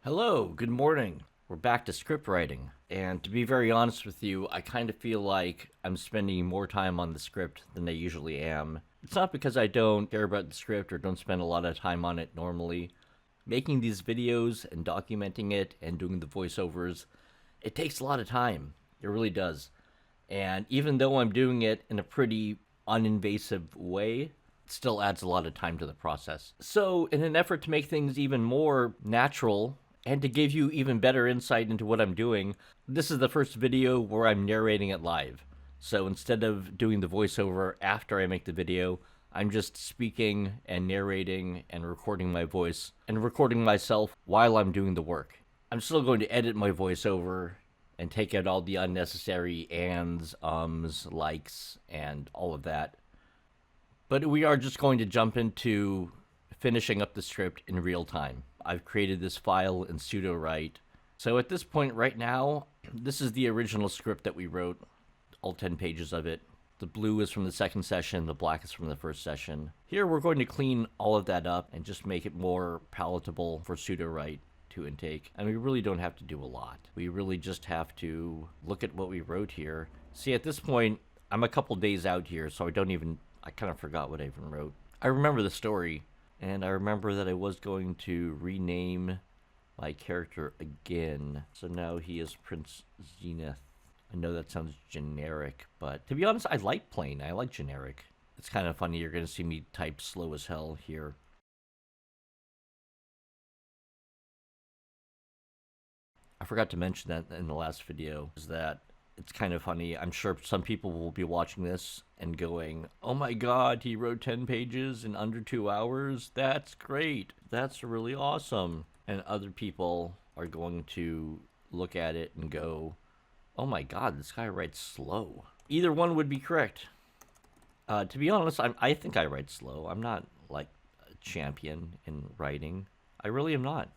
Hello, good morning. We're back to script writing. And to be very honest with you, I kind of feel like I'm spending more time on the script than I usually am. It's not because I don't care about the script or don't spend a lot of time on it normally. Making these videos and documenting it and doing the voiceovers, it takes a lot of time. It really does. And even though I'm doing it in a pretty uninvasive way, it still adds a lot of time to the process. So, in an effort to make things even more natural and to give you even better insight into what I'm doing, this is the first video where I'm narrating it live. So instead of doing the voiceover after I make the video, I'm just speaking and narrating and recording my voice and recording myself while I'm doing the work. I'm still going to edit my voiceover and take out all the unnecessary ands, ums, likes, and all of that. But we are just going to jump into finishing up the script in real time. I've created this file in Sudowrite. So at this point right now, this is the original script that we wrote, all 10 pages of it. The blue is from the second session, the black is from the first session. Here we're going to clean all of that up and just make it more palatable for Sudowrite to intake. And we really don't have to do a lot. We really just have to look at what we wrote here. See, at this point, I'm a couple days out here, so I kind of forgot what I even wrote. I remember the story, and I remember that I was going to rename my character again. So now he is Prince Zenith. I know that sounds generic, but to be honest, I like plain. I like generic. It's kind of funny. You're going to see me type slow as hell here. I forgot to mention that in the last video, is that it's kind of funny. I'm sure some people will be watching this and going, oh my god, he wrote 10 pages in under 2 hours? That's great. That's really awesome. And other people are going to look at it and go, oh my god, this guy writes slow. Either one would be correct. To be honest, I think I write slow. I'm not like a champion in writing. I really am not.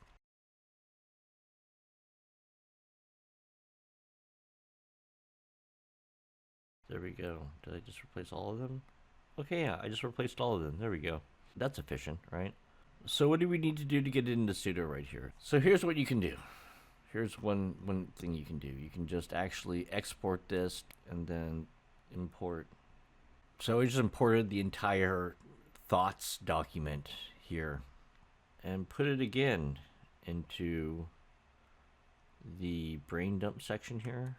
There we go. Did I just replace all of them? Okay, yeah, I just replaced all of them. There we go. That's efficient, right? So what do we need to do to get into Sudowrite here? So here's what you can do. Here's one thing you can do. You can just actually export this and then import. So I just imported the entire thoughts document here and put it again into the brain dump section here.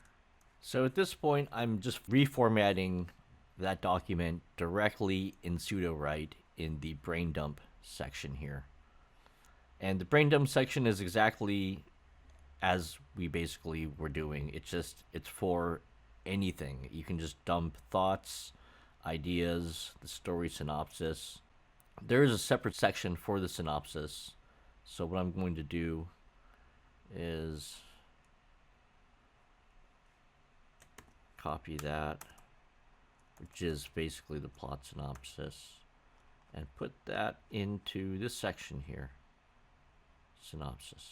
So at this point, I'm just reformatting that document directly in Sudowrite in the brain dump section here. And the brain dump section is exactly as we basically were doing. It's for anything. You can just dump thoughts, ideas, the story synopsis. There is a separate section for the synopsis. So what I'm going to do is copy that, which is basically the plot synopsis, and put that into this section here, synopsis.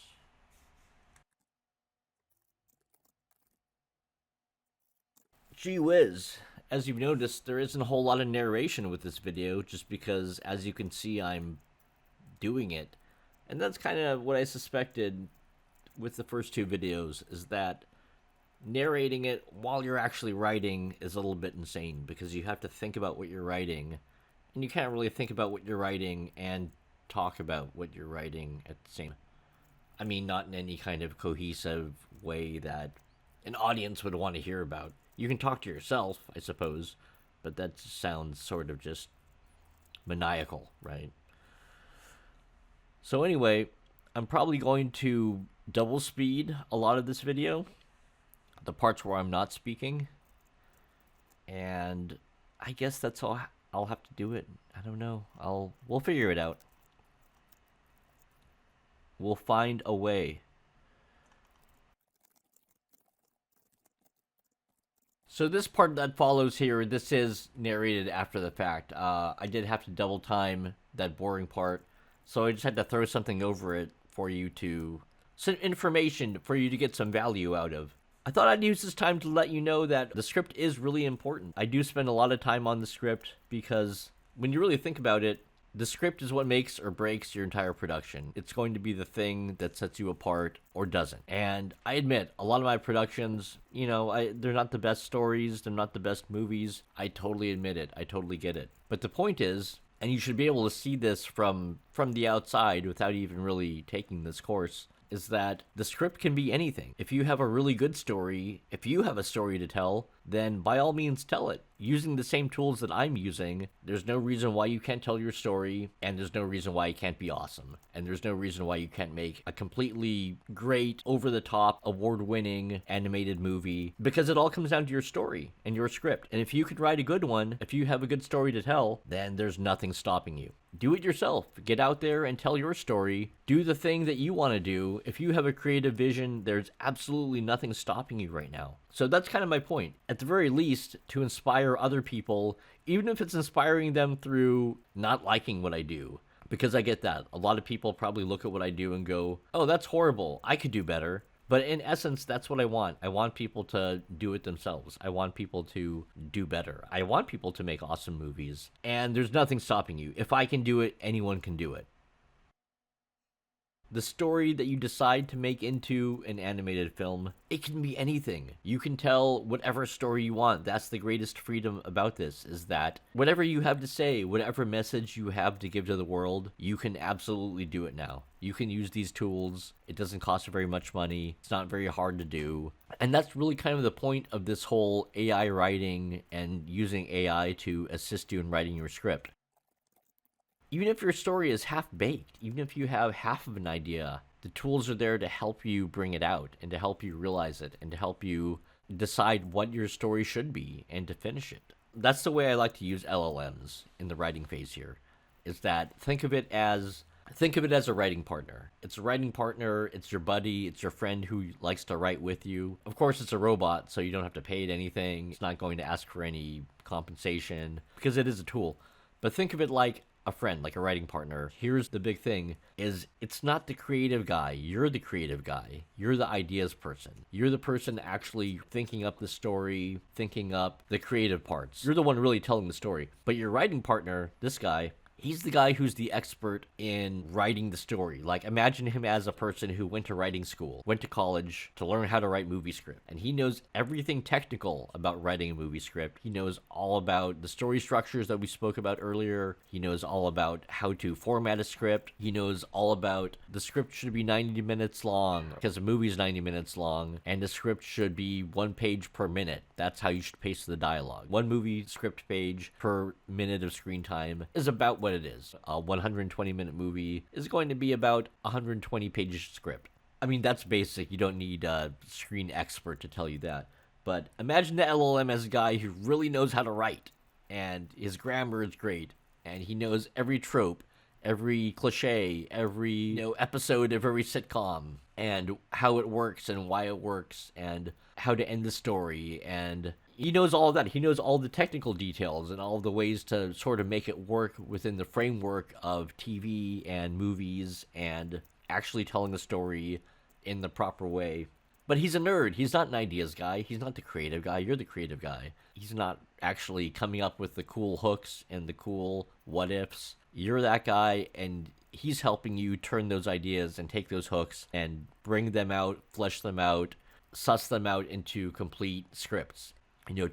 Gee whiz, as you've noticed, there isn't a whole lot of narration with this video, just because, as you can see, I'm doing it. And that's kind of what I suspected with the first two videos, is that narrating it while you're actually writing is a little bit insane, because you have to think about what you're writing, and you can't really think about what you're writing and talk about what you're writing at the same. I mean, not in any kind of cohesive way that an audience would want to hear about. You can talk to yourself, I suppose, but that sounds sort of just maniacal, right? So anyway, I'm probably going to double speed a lot of this video, the parts where I'm not speaking, and I guess that's all. I'll have to do it. I don't know. We'll figure it out. We'll find a way. So this part that follows here, this is narrated after the fact. I did have to double time that boring part, so I just had to throw something over it for you to, some information for you to get some value out of. I thought I'd use this time to let you know that the script is really important. I do spend a lot of time on the script because when you really think about it, The script is what makes or breaks your entire production. It's going to be the thing that sets you apart or doesn't. And I admit, a lot of my productions, they're not the best stories, they're not the best movies. I totally admit it. I totally get it. But the point is, and you should be able to see this from the outside without even really taking this course, is that the script can be anything. If you have a really good story, if you have a story to tell, then by all means tell it. Using the same tools that I'm using, there's no reason why you can't tell your story, and there's no reason why it can't be awesome. And there's no reason why you can't make a completely great, over-the-top, award-winning animated movie, because it all comes down to your story and your script. And if you could write a good one, if you have a good story to tell, then there's nothing stopping you. Do it yourself. Get out there and tell your story. Do the thing that you want to do. If you have a creative vision, there's absolutely nothing stopping you right now. So that's kind of my point. At the very least, to inspire other people, even if it's inspiring them through not liking what I do. Because I get that. A lot of people probably look at what I do and go, oh, that's horrible. I could do better. But in essence, that's what I want. I want people to do it themselves. I want people to do better. I want people to make awesome movies. And there's nothing stopping you. If I can do it, anyone can do it. The story that you decide to make into an animated film, it can be anything. You can tell whatever story you want. That's the greatest freedom about this, is that whatever you have to say, whatever message you have to give to the world, you can absolutely do it now. You can use these tools. It doesn't cost very much money. It's not very hard to do. And that's really kind of the point of this whole AI writing and using AI to assist you in writing your script. Even if your story is half baked, even if you have half of an idea, the tools are there to help you bring it out and to help you realize it and to help you decide what your story should be and to finish it. That's the way I like to use LLMs in the writing phase here. Is that think of it as a writing partner. It's a writing partner, it's your buddy, it's your friend who likes to write with you. Of course, it's a robot, so you don't have to pay it anything. It's not going to ask for any compensation because it is a tool. But think of it like a friend, like a writing partner. Here's the big thing, is it's not the creative guy. You're the creative guy. You're the ideas person. You're the person actually thinking up the story, thinking up the creative parts. You're the one really telling the story. But your writing partner, this guy, he's the guy who's the expert in writing the story. Like, imagine him as a person who went to writing school, went to college to learn how to write movie script. And he knows everything technical about writing a movie script. He knows all about the story structures that we spoke about earlier. He knows all about how to format a script. He knows all about the script should be 90 minutes long because a movie's 90 minutes long, and the script should be 1 page per minute. That's how you should pace the dialogue. 1 movie script page per minute of screen time is about what it is. A 120-minute movie is going to be about 120-page script. I mean, that's basic. You don't need a screen expert to tell you that. But imagine the LLM as a guy who really knows how to write, and his grammar is great, and he knows every trope, every cliche, every episode of every sitcom, and how it works and why it works, and how to end the story, and he knows all of that. He knows all the technical details and all the ways to sort of make it work within the framework of TV and movies and actually telling the story in the proper way. But he's a nerd. He's not an ideas guy. He's not the creative guy. You're the creative guy. He's not actually coming up with the cool hooks and the cool what ifs. You're that guy, and he's helping you turn those ideas and take those hooks and bring them out, flesh them out, suss them out into complete scripts.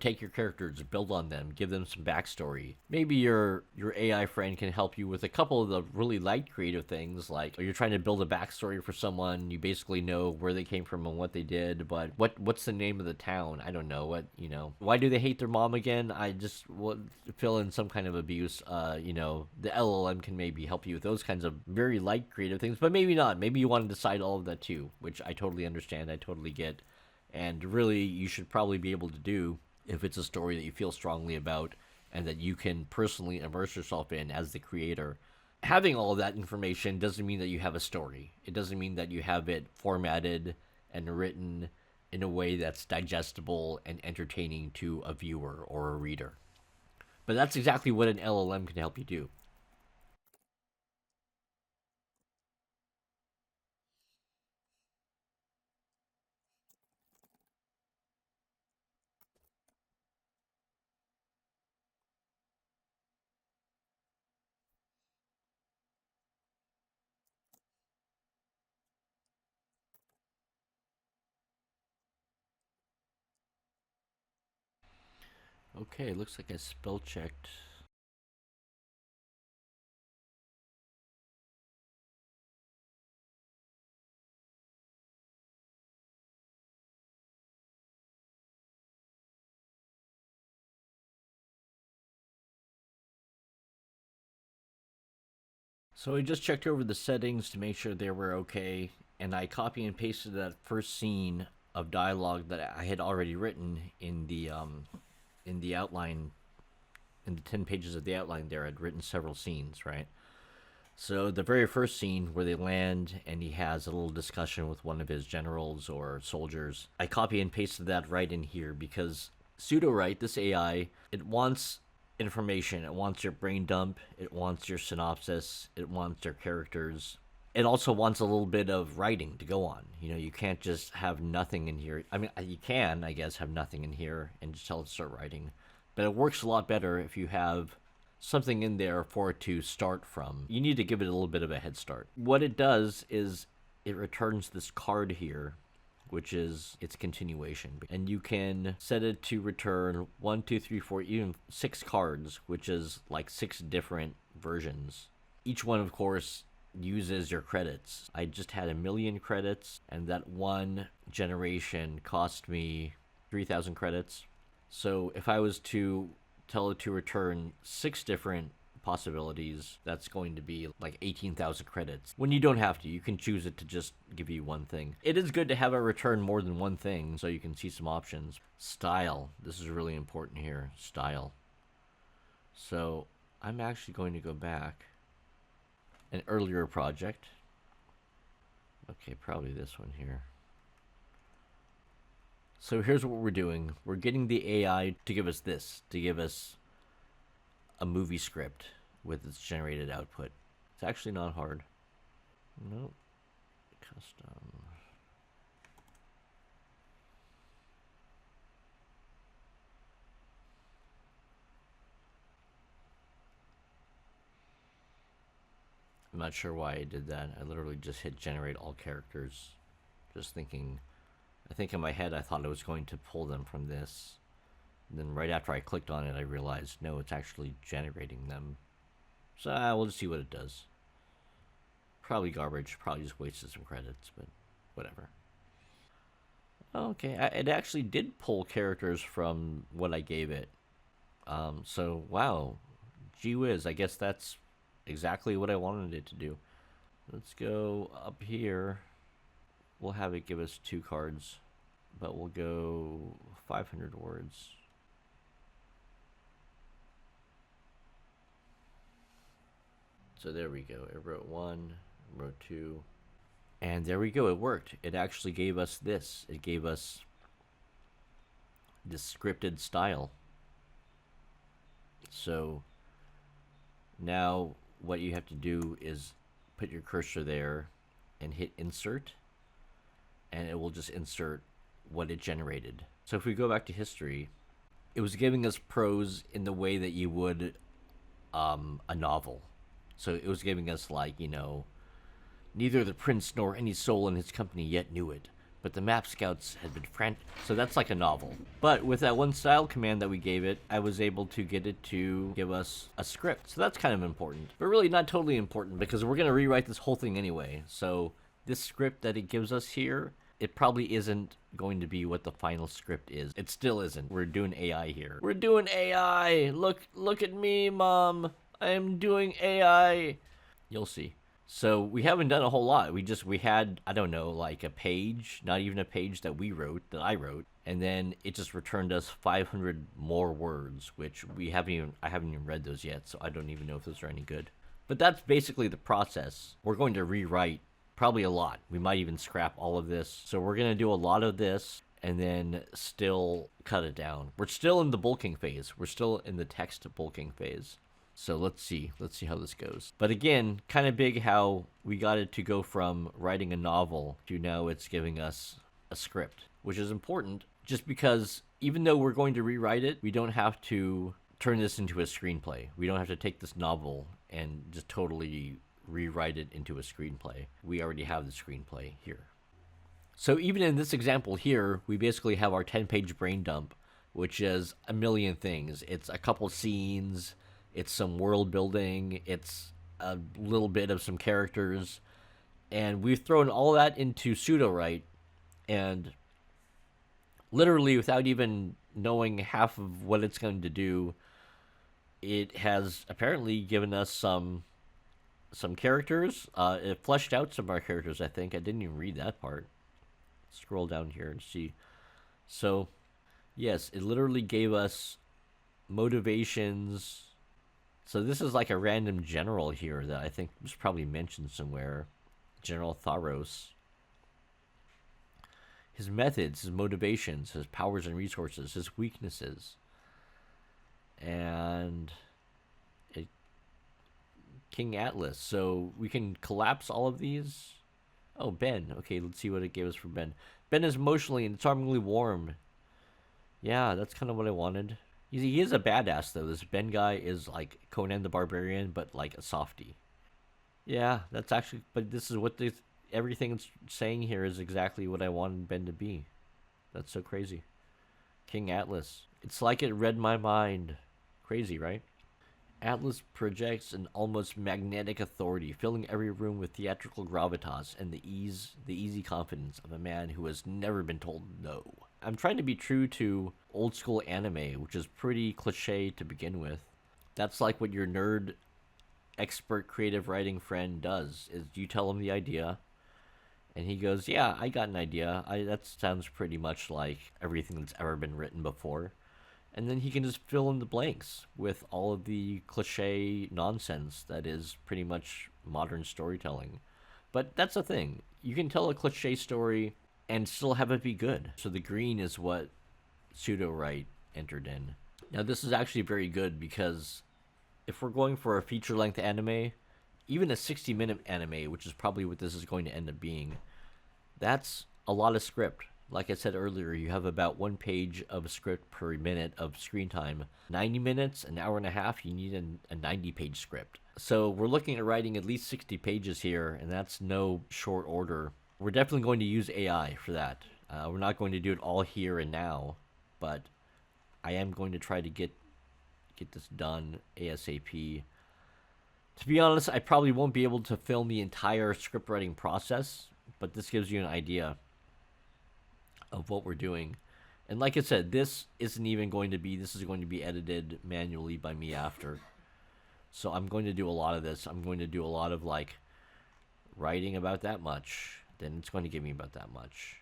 Take your characters, build on them, give them some backstory. Maybe your AI friend can help you with a couple of the really light creative things, like you're trying to build a backstory for someone. You basically know where they came from and what they did, but what's the name of the town? I don't know. Why do they hate their mom again? I just fill in some kind of abuse. The LLM can maybe help you with those kinds of very light creative things, but maybe not. Maybe you want to decide all of that too, which I totally understand. I totally get. And really, you should probably be able to do if it's a story that you feel strongly about and that you can personally immerse yourself in as the creator. Having all of that information doesn't mean that you have a story. It doesn't mean that you have it formatted and written in a way that's digestible and entertaining to a viewer or a reader. But that's exactly what an LLM can help you do. Okay, looks like I spell checked. So I just checked over the settings to make sure they were okay, and I copy and pasted that first scene of dialogue that I had already written in the outline, in the 10 pages of the outline there. I'd written several scenes, right? So the very first scene where they land and he has a little discussion with one of his generals or soldiers, I copy and pasted that right in here because Sudowrite, this AI, it wants information. It wants your brain dump. It wants your synopsis. It wants your characters. It also wants a little bit of writing to go on. You know, you can't just have nothing in here. I mean, you can, I guess, have nothing in here and just tell it to start writing. But it works a lot better if you have something in there for it to start from. You need to give it a little bit of a head start. What it does is it returns this card here, which is its continuation. And you can set it to return 1, 2, 3, 4, even 6 cards, which is like 6 different versions. Each one, of course, uses your credits. I just had 1,000,000 credits, and that one generation cost me 3,000 credits. So if I was to tell it to return 6 different possibilities, that's going to be like 18,000 credits. When you don't have to, you can choose it to just give you one thing. It is good to have it return more than one thing so you can see some options. Style. This is really important here. Style. So I'm actually going to go back. An earlier project. Okay, probably this one here. So here's what we're doing. We're getting the AI to give us this, to give us a movie script with its generated output. It's actually not hard. Nope. Custom. I'm not sure why I did that. I literally just hit generate all characters, just thinking. I think in my head I thought I was going to pull them from this. And then right after I clicked on it, I realized, no, it's actually generating them. So we'll just see what it does. Probably garbage. Probably just wasted some credits, but whatever. Okay, it actually did pull characters from what I gave it. So, wow. Gee whiz, I guess that's exactly what I wanted it to do. Let's go up here. We'll have it give us 2 cards, but we'll go 500 words. So there we go. It wrote 1, wrote 2, and there we go. It worked. It actually gave us this. It gave us this scripted style. So now what you have to do is put your cursor there and hit insert, and it will just insert what it generated. So if we go back to history, it was giving us prose in the way that you would a novel. So it was giving us, like, you know, neither the prince nor any soul in his company yet knew it, but the map scouts had been frantic. So that's like a novel. But with that one style command that we gave it, I was able to get it to give us a script. So that's kind of important, but really not totally important because we're going to rewrite this whole thing anyway. So this script that it gives us here, it probably isn't going to be what the final script is. It still isn't. We're doing AI here. We're doing AI. Look at me, Mom. I'm doing AI. You'll see. So we haven't done a whole lot. We had, I don't know, like a page, not even a page that I wrote, and then it just returned us 500 more words, which I haven't even read those yet, so I don't even know if those are any good. But that's basically the process. We're going to rewrite probably a lot. We might even scrap all of this. So we're going to do a lot of this and then still cut it down. We're still in the bulking phase. We're still in the text bulking phase. So let's see how this goes. But again, kind of big how we got it to go from writing a novel to now it's giving us a script, which is important just because even though we're going to rewrite it, we don't have to turn this into a screenplay. We don't have to take this novel and just totally rewrite it into a screenplay. We already have the screenplay here. So even in this example here, we basically have our 10-page brain dump which is a million things. It's a couple scenes, it's some world building, it's a little bit of some characters, and we've thrown all that into Sudowrite, and literally without even knowing half of what it's going to do, it has apparently given us some characters. It fleshed out some of our characters, I think. I didn't even read that part. Scroll down here and see. So, yes, it literally gave us motivations. So this is like a random general here that I think was probably mentioned somewhere. General Tharos. His methods, his motivations, his powers and resources, his weaknesses. And King Atlas. So we can collapse all of these. Oh, Ben. Okay, let's see what it gave us for Ben. Ben is emotionally and charmingly warm. Yeah, that's kind of what I wanted. He is a badass, though. This Ben guy is like Conan the Barbarian, but like a softie. Yeah, that's actually... But this is what everything it's saying here is exactly what I wanted Ben to be. That's so crazy. King Atlas. It's like it read my mind. Crazy, right? Atlas projects an almost magnetic authority, filling every room with theatrical gravitas and the easy confidence of a man who has never been told no. I'm trying to be true to old school anime, which is pretty cliche to begin with. That's like what your nerd expert creative writing friend does, is you tell him the idea, and he goes, yeah, I got an idea. That sounds pretty much like everything that's ever been written before. And then he can just fill in the blanks with all of the cliche nonsense that is pretty much modern storytelling. But that's the thing. You can tell a cliche story and still have it be good. So the green is what Sudowrite entered in. Now this is actually very good because if we're going for a feature-length anime, even a 60-minute anime, which is probably what this is going to end up being, that's a lot of script. Like I said earlier, you have about 1 page of script per minute of screen time. 90 minutes, an hour and a half, you need a 90-page script. So we're looking at writing at least 60 pages here, and that's no short order. We're definitely going to use AI for that. We're not going to do it all here and now, but I am going to try to get this done ASAP. To be honest, I probably won't be able to film the entire script writing process, but this gives you an idea of what we're doing. And like I said, this is going to be edited manually by me after. So I'm going to do a lot of this. I'm going to do a lot of like writing about that much. Then it's going to give me about that much.